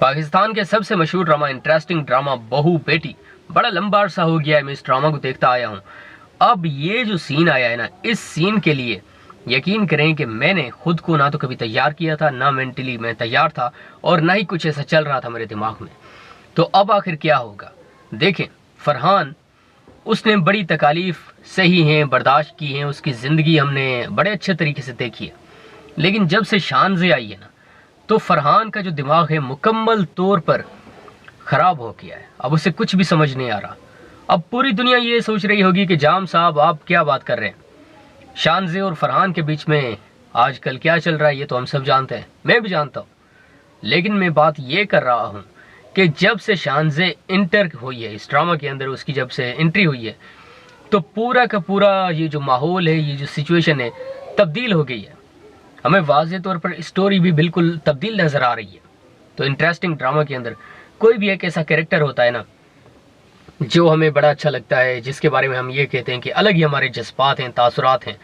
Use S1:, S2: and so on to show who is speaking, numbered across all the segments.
S1: पाकिस्तान के सबसे मशहूर ड्रामा, इंटरेस्टिंग ड्रामा बहू बेटी, बड़ा लंबा अरसा हो गया है मैं इस ड्रामा को देखता आया हूँ। अब ये जो सीन आया है ना, इस सीन के लिए यकीन करें कि मैंने खुद को ना तो कभी तैयार किया था, ना मेंटली मैं तैयार था, और ना ही कुछ ऐसा चल रहा था मेरे दिमाग में। तो अब आखिर क्या होगा देखें। फरहान, उसने बड़ी तकालीफ सही हैं, बर्दाश्त की हैं, उसकी ज़िंदगी हमने बड़े अच्छे तरीके से देखी है। लेकिन जब से शानज़े आई है ना, तो फरहान का जो दिमाग है मुकम्मल तौर पर ख़राब हो गया है। अब उसे कुछ भी समझ नहीं आ रहा। अब पूरी दुनिया ये सोच रही होगी कि जाम साहब आप क्या बात कर रहे हैं, शानज़े और फरहान के बीच में आजकल क्या चल रहा है ये तो हम सब जानते हैं, मैं भी जानता हूँ। लेकिन मैं बात ये कर रहा हूँ कि जब से शानज़े इंटर हुई है इस ड्रामा के अंदर, उसकी जब से एंट्री हुई है, तो पूरा का पूरा ये जो माहौल है, ये जो सिचुएशन है, तब्दील हो गई है। हमें वाज़े तौर पर स्टोरी भी बिल्कुल तब्दील नज़र आ रही है। तो इंटरेस्टिंग ड्रामा के अंदर कोई भी एक ऐसा कैरेक्टर होता है ना जो हमें बड़ा अच्छा लगता है, जिसके बारे में हम ये कहते हैं कि अलग ही हमारे जज्बात हैं, तासुरात हैं,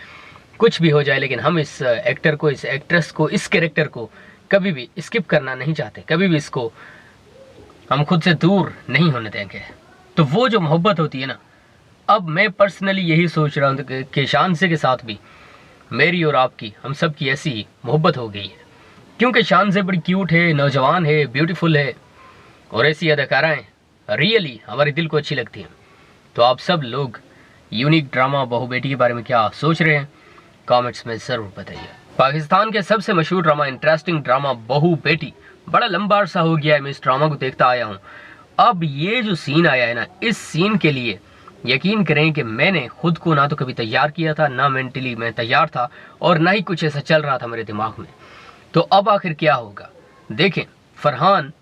S1: कुछ भी हो जाए, लेकिन हम इस एक्टर को, इस एक्ट्रेस को, इस कैरेक्टर को कभी भी स्किप करना नहीं चाहते, कभी भी इसको हम खुद से दूर नहीं होने देंगे। तो वो जो मोहब्बत होती है ना, अब मैं पर्सनली यही सोच रहा हूँ कि शानज़े के साथ भी मेरी और आपकी, हम सब की ऐसी ही मोहब्बत हो गई है। क्योंकि शानज़े बड़ी क्यूट है, नौजवान है, ब्यूटीफुल है, और ऐसी अदाकाराएँ रियली हमारे दिल को अच्छी लगती हैं। तो आप सब लोग यूनिक ड्रामा बहू बेटी के बारे में क्या सोच रहे हैं, कमेंट्स में ज़रूर बताइए। पाकिस्तान के सबसे मशहूर ड्रामा, इंटरेस्टिंग ड्रामा बहू बेटी, बड़ा लंबा अरसा हो गया है मैं इस ड्रामा को देखता आया हूँ। अब ये जो सीन आया है ना, इस सीन के लिए यकीन करें कि मैंने खुद को ना तो कभी तैयार किया था, ना मेंटली मैं तैयार था, और ना ही कुछ ऐसा चल रहा था मेरे दिमाग में। तो अब आखिर क्या होगा देखें। फरहान,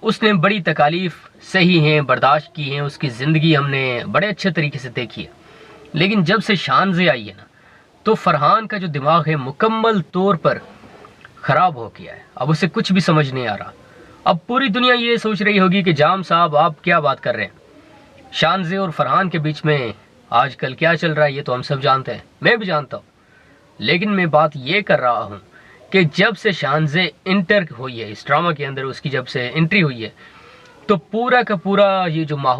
S1: उसने बड़ी तकालीफ सही हैं, बर्दाश्त की हैं, उसकी ज़िंदगी हमने बड़े अच्छे तरीके से देखी है। लेकिन जब से शानज़े आई है ना, तो फरहान का जो दिमाग है मुकम्मल तौर पर ख़राब हो गया है। अब उसे कुछ भी समझ नहीं आ रहा। अब पूरी दुनिया ये सोच रही होगी कि जाम साहब आप क्या बात कर रहे हैं, शानज़े और फरहान के बीच में आजकल क्या चल रहा है ये तो हम सब जानते हैं, मैं भी जानता हूँ। लेकिन मैं बात ये कर रहा हूँ कि जब से शानज़े इंटर हुई है इस ड्रामा के अंदर, उसकी जब से एंट्री हुई है, तो पूरा का पूरा ये जो माहौल